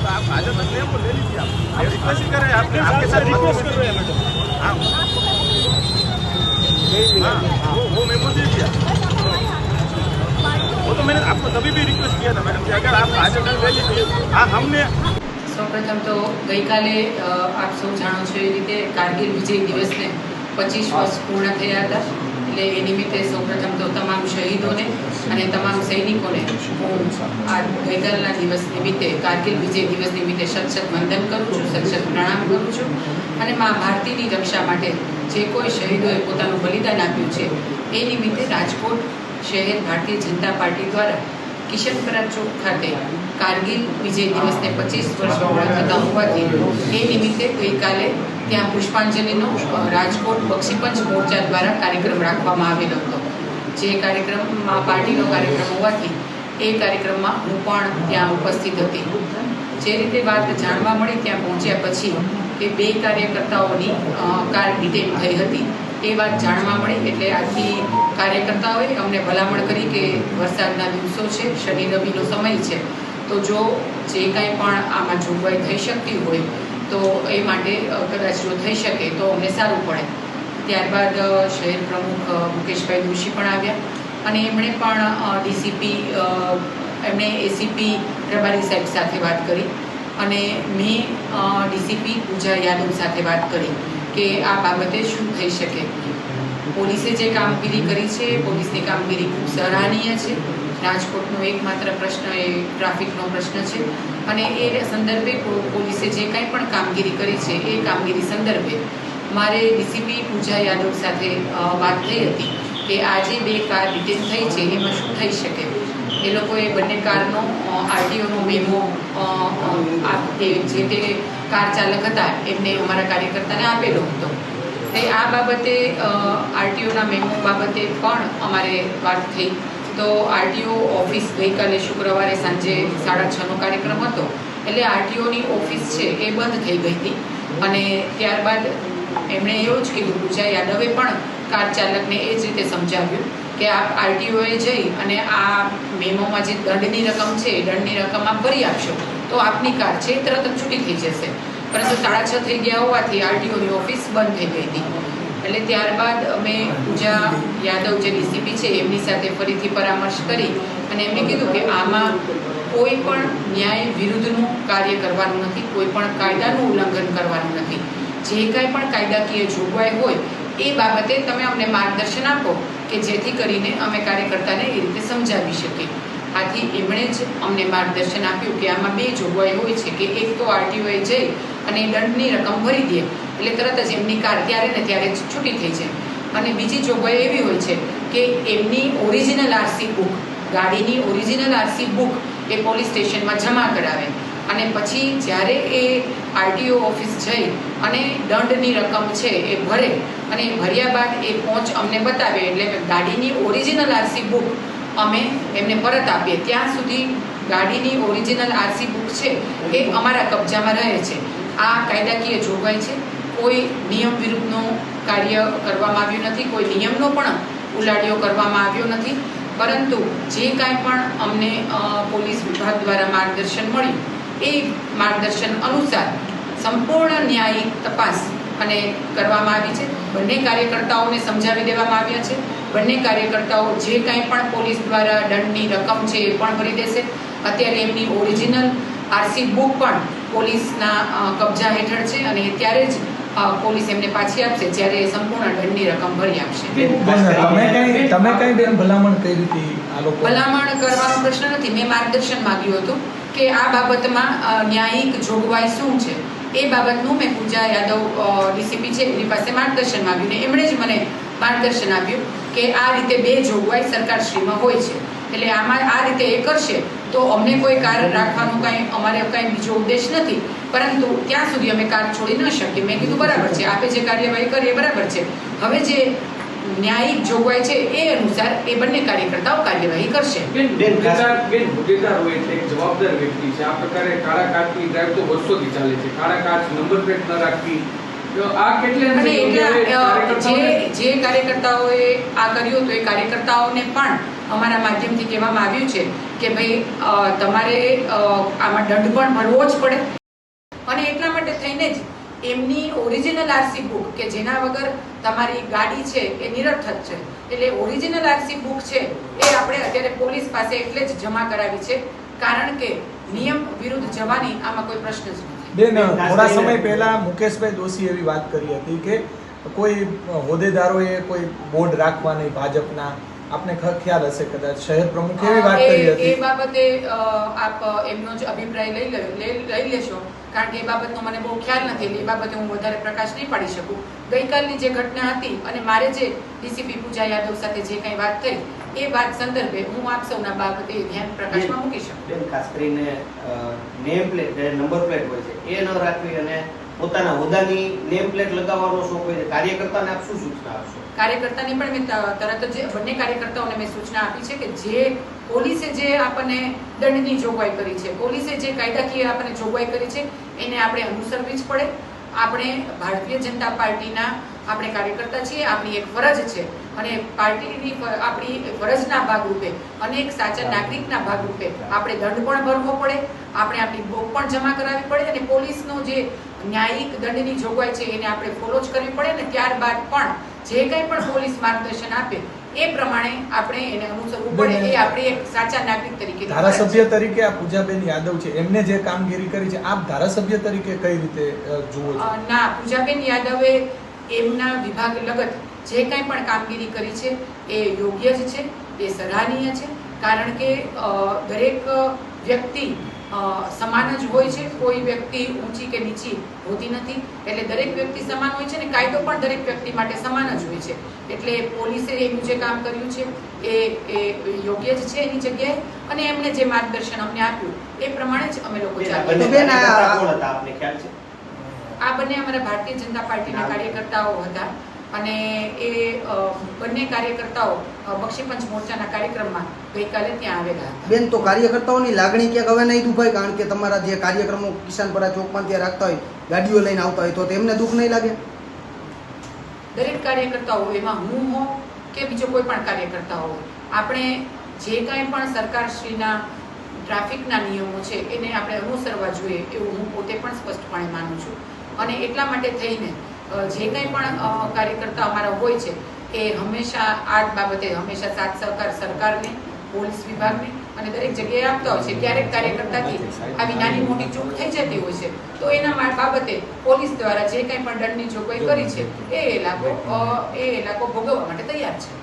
आप भाजपा में वो ले लीजिए आप रिक्वेस्ट कर रहे हैं आपके साथ रिक्वेस्ट कर रहे हैं मैडम हाँ वो मेमो दे दिया वो तो मैंने आपको तभी भी रिक्वेस्ट किया था मैडम कि अगर आप भाजपा में ले लीजिए हाँ हमने સૌપ્રથમ તો ગઈકાલે આપ સૌ જાણો છો એ રીતે કારગિલ વિજય દિવસને 25 વર્ષ પૂર્ણ થયા હતા એટલે એ નિમિત્તે સૌપ્રથમ તો તમામ શહીદોને અને તમામ સૈનિકોને હું આ ગઈકાલના દિવસ નિમિત્તે કારગિલ વિજય દિવસ નિમિત્તે સત વંદન કરું છું, સત પ્રણામ કરું છું અને મા ભારતીની રક્ષા માટે જે કોઈ શહીદોએ પોતાનું બલિદાન આપ્યું છે એ નિમિત્તે રાજકોટ શહેર ભારતીય જનતા પાર્ટી દ્વારા કિશનપરા ચોક ખાતે કારગિલ વિજય દિવસને 25 વર્ષ પૂર્ણ થતા હોવાથી એ નિમિત્તે ગઈકાલે ત્યાં પુષ્પાંજલિનો રાજકોટ બક્ષીપંચ મોરચા દ્વારા કાર્યક્રમ રાખવામાં આવેલો હતો. જે કાર્યક્રમમાં પાર્ટીનો કાર્યક્રમ હોવાથી એ કાર્યક્રમમાં હું પણ ત્યાં ઉપસ્થિત હતી. જે રીતે વાત જાણવા મળી ત્યાં પહોંચ્યા પછી કે 2 કાર્યકર્તાઓની કાર ડિટેન થઈ હતી એ વાત જાણવા મળી એટલે આથી કાર્યકર્તાઓએ અમને ભલામણ કરી કે વરસાદના દિવસો છે, શનિ રવિનો સમય છે, તો જો જે કાંઈ પણ આમાં જોગવાઈ થઈ શકતી હોય તો એ માટે કદાચ જો થઈ શકે તો અમને સારું પડે. ત્યારબાદ શહેર પ્રમુખ મુકેશભાઈ દોશી પણ આવ્યા અને એમણે પણ ડીસીપી એમણે એસીપી રબારી સાહેબ સાથે વાત કરી અને મેં ડીસીપી પૂજા યાદવ સાથે વાત કરી કે આ બાબતે શું થઈ શકે. પોલીસે જે કામગીરી કરી છે પોલીસની કામગીરી ખૂબ સરાહનીય છે. રાજકોટનો એકમાત્ર પ્રશ્ન એ ટ્રાફિકનો પ્રશ્ન છે અને એ સંદર્ભે પોલીસે જે કંઈ પણ કામગીરી કરી છે એ કામગીરી સંદર્ભે મારે ડીસીપી પૂજા યાદવ સાથે વાત થઈ હતી કે આ જે 2 કાર ડિટેન થઈ છે એમાં શું થઈ શકે. એ લોકોએ બંને કારનો આરટીઓનો મેમો જે તે કાર ચાલક હતા એમને અમારા કાર્યકર્તાને આપેલો હતો. તે આ બાબતે આરટીઓના મેમો બાબતે પણ અમારે વાત થઈ તો આરટીઓ ઓફિસ ગઈકાલે શુક્રવારે સાંજે 6:30નો કાર્યક્રમ હતો એટલે આરટીઓની ઓફિસ છે એ બંધ થઈ ગઈ હતી અને ત્યારબાદ એમણે એવું જ કીધું પૂજા યાદવે પણ કાર ચાલકને એ જ રીતે સમજાવ્યું કે આપ આરટીઓએ જઈ અને આ મેમોમાં જે દંડની રકમ છે એ દંડની રકમ આપ ભરી આપશો તો આપની કાર છે એ તરત જ છૂટી થઈ જશે. પરંતુ 6:30 થઈ ગયા હોવાથી આરટીઓની ઓફિસ બંધ થઈ ગઈ હતી. એટલે ત્યારબાદ અમે પૂજા યાદવ જે ડીસીપી છે એમની સાથે ફરીથી પરામર્શ કરી અને એમને કીધું કે આમાં કોઈ પણ ન્યાય વિરુદ્ધનું કાર્ય કરવાનું નથી, કોઈ પણ કાયદાનું ઉલ્લંઘન કરવાનું નથી. જે કાંઈ પણ કાયદાકીય જોગવાઈ હોય એ બાબતે તમે અમને માર્ગદર્શન આપો કે જેથી કરીને અમે કાર્યકર્તાને એ રીતે સમજાવી શકીએ. આથી એમણે જ અમને માર્ગદર્શન આપ્યું કે આમાં 2 જોગવાઈ હોય છે કે એક તો આરટીઓએ જઈ અને દંડની રકમ ભરી દે એટલે તરત જ એમની કાર ત્યારે ને ત્યારે જ છૂટી થઈ જાય અને બીજી જોગવાઈ એવી હોય છે કે એમની ઓરિજિનલ આરસી બુક ગાડીની ઓરિજિનલ આરસી બુક એ પોલીસ સ્ટેશનમાં જમા કરાવે અને પછી જ્યારે એ આરટીઓ ઓફિસ જઈ અને દંડની રકમ છે એ ભરે અને એ ભર્યા બાદ એ પહોંચ અમને બતાવે એટલે ગાડીની ઓરિજિનલ આરસી બુક અમે એમને પરત આપીએ ત્યાં સુધી ગાડીની ઓરિજિનલ આરસી બુક છે એ અમારા કબજામાં રહે છે. આ કાયદાકીય જોગવાઈ છે. કોઈ નિયમ વિરુદ્ધનું કાર્ય કરવામાં આવ્યું નથી, કોઈ નિયમનો પણ ઉલાડિયો કરવામાં આવ્યો નથી, પરંતુ જે કાંઈ પણ અમને પોલીસ વિભાગ દ્વારા માર્ગદર્શન મળ્યું એ માર્ગદર્શન અનુસાર સંપૂર્ણ ન્યાયિક તપાસ અને કરવામાં આવી છે. બંને કાર્યકર્તાઓને સમજાવી દેવામાં આવ્યા છે. બંને કાર્યકર્તાઓ જે કાંઈ પણ પોલીસ દ્વારા દંડની રકમ છે એ પણ ભરી દેશે. અત્યારે એમની ઓરિજિનલ આરસી બુક પણ પોલીસના કબજા હેઠળ છે અને ત્યારે જ પોલીસ એમને પાછી આપશે જ્યારે એ સંપૂર્ણ દંડની રકમ ભરી આપશે. તમે કઈ બેન ભલામણ કરી હતી આ લોકો? ભલામણ કરવાનો પ્રશ્ન નથી. મેં માર્ગદર્શન માંગ્યું હતું કે આ બાબતમાં ન્યાયિક જોગવાઈ શું છે એ બાબતનું મેં પૂજા યાદવ ડીસીપી છે એની પાસે માર્ગદર્શન માંગ્યું ને એમણે જ મને માર્ગદર્શન આપ્યું કે આ રીતે 2 જોગવાઈ સરકારશ્રીમાં હોય છે એટલે આમાં આ રીતે એ કરશે તો અમને કોઈ કાર રાખવાનું કાંઈ અમારે કાંઈ બીજો ઉદ્દેશ નથી, પરંતુ ત્યાં સુધી અમે કાર છોડી ન શકીએ. મેં કીધું બરાબર છે, આપે જે કાર્યવાહી કરી એ બરાબર છે. હવે જે ન્યાયિક જોગવાઈ છે એ અનુસાર એ બંને કાર્યકર્તાઓ કાર્યવાહી કરશે. જવાબદાર વ્યક્તિ છે. આ પ્રકારે કાળા કાચની ડ્રાઈવ તો વર્ષોથી ચાલે છે. કાળા કાચ નંબર પ્લેટ ન રાખવી જે કાર્યકર્તાઓએ આ કર્યું તો એ કાર્યકર્તાઓને પણ અમારા માધ્યમથી કહેવામાં આવ્યું છે કે ભાઈ તમારે આમાં દંડ પણ ભરવો જ પડે, અને એટલા માટે થઈને જ એમની ઓરિજિનલ આરસી બુક કે જેના વગર તમારી ગાડી છે એ નિરર્થક છે, એટલે ઓરિજિનલ આરસી બુક છે એ આપણે અત્યારે પોલીસ પાસે એટલે જ જમા કરાવી છે, કારણ કે નિયમ વિરુદ્ધ જવાની આમાં કોઈ પ્રશ્ન જ નથી. બેન, થોડા સમય પહેલા મુકેશભાઈ દોશી એવી વાત કરી હતી કે કોઈ હોદ્દેદારોએ કોઈ બોર્ડ રાખવા નહીં ભાજપના, આપને ખ્યાલ હશે કદાચ શહેર પ્રમુખ એવી વાત કરી એ હતી. બાબતે આપ એમનો જ અભિપ્રાય લઈ લેશો, કારણ કે એ બાબતનો મને બહુ ખ્યાલ નથી, એટલે એ બાબતે હું વધારે પ્રકાશ નહીં પાડી શકું. ગઈકાલની જે ઘટના હતી અને મારે જે ડીસીપી પૂજા યાદવ સાથે જે કંઈ વાત થઈ એ વાત સંદર્ભે હું આપ સૌના બાબતે ધ્યાન પ્રકાશમાં મૂકી શકું. ખાસ કરીને નેમ પ્લેટ નંબર પ્લેટ હોય છે એ ન રાખવી અને પોતાના હોદ્દાની નેમ પ્લેટ લગાવવાનો શોખ હોય છે, કાર્યકર્તાને આપ શું સૂચના આપશો? કાર્યકર્તાને પણ મેં તરત જ બંને કાર્યકર્તાઓને મેં સૂચના આપી છે કે જે પોલીસે જે આપણને દંડની જોગવાઈ કરી છે, પોલીસે જે કાયદાકીય આપણને જોગવાઈ કરી છે એને આપણે અનુસરવી જ પડે. આપણે ભારતીય જનતા પાર્ટીના આપણે કાર્યકર્તા છીએ, આપણી એક ફરજ છે, અને પાર્ટીની આપણી ફરજના ભાગરૂપે અને એક સાચા નાગરિકના ભાગરૂપે આપણે દંડ પણ ભરવો પડે, આપણે આપણી બુક પણ જમા કરાવવી પડે, અને પોલીસનો જે ન્યાયિક દંડની જોગવાઈ છે એને આપણે ફોલો જ કરવી પડે, અને ત્યારબાદ પણ જે કંઈ પણ પોલીસ માર્ગદર્શન આપે એ પ્રમાણે આપણે એને અનુસરવું પડે. એ આપણે એક સાચા નાગરિક તરીકે ધારાસભ્ય તરીકે આ પૂજાબેન યાદવ છે, એમને જે કામગીરી કરી છે, આપ ધારાસભ્ય તરીકે કઈ રીતે જુઓ છો? ના, પૂજાબેન યાદવે એમના વિભાગ લગત જે કંઈ પણ કામગીરી કરી છે એ યોગ્ય જ છે, એ સરાહનીય છે, કારણ કે દરેક વ્યક્તિ સમાન જ હોય છે, કોઈ વ્યક્તિ ઊંચી કે નીચી હોતી નથી, એટલે દરેક વ્યક્તિ સમાન હોય છે ને કાયદો પણ દરેક વ્યક્તિ માટે સમાન જ હોય છે. એટલે પોલીસે એનું જે કામ કર્યું છે એ યોગ્ય જ છે એની જગ્યાએ, અને એમને જે માર્ગદર્શન અમને આપ્યું એ પ્રમાણે જ અમે લોકો આપને ખ્યાલ છે? આ બંને અમારા ભારતીય જનતા પાર્ટીના કાર્યકર્તાઓ હતા, અને એ બંને કાર્યકર્તાઓ બક્ષીપંચ મોરચાના કાર્યક્રમમાં ગઈકાલે ત્યાં આવેલા હતા. બેન, તો કાર્યકર્તાઓની લાગણી ક્યાંક હવે નહીં દુભાય, કારણ કે તમારા જે કાર્યક્રમો કિસાનપરા ચોકમાં ત્યાં રાખતા હોય, ગાડીઓ લઈને આવતા હોય, તો તેમને દુઃખ નહીં લાગે? દરેક કાર્યકર્તાઓ, એમાં હું હોઉં કે બીજો કોઈ પણ કાર્યકર્તા હોય, આપણે જે કાંઈ પણ સરકારશ્રીના ટ્રાફિકના નિયમો છે એને આપણે અનુસરવા જોઈએ એવું હું પોતે પણ સ્પષ્ટપણે માનું છું. અને એટલા માટે થઈને જે કંઈ પણ કાર્યકર્તા અમારા હોય છે એ હંમેશા આ બાબતે હંમેશા સાથ સહકાર સરકારને, પોલીસ વિભાગને અને દરેક જગ્યાએ આપતા હોય છે. ક્યારેક કાર્યકર્તાથી આવી નાની મોટી ચૂક થઈ જતી હોય છે તો એના બાબતે પોલીસ દ્વારા જે કંઈ પણ દંડની જોગવાઈ કરી છે એ લાગો ભોગવવા માટે તૈયાર છે.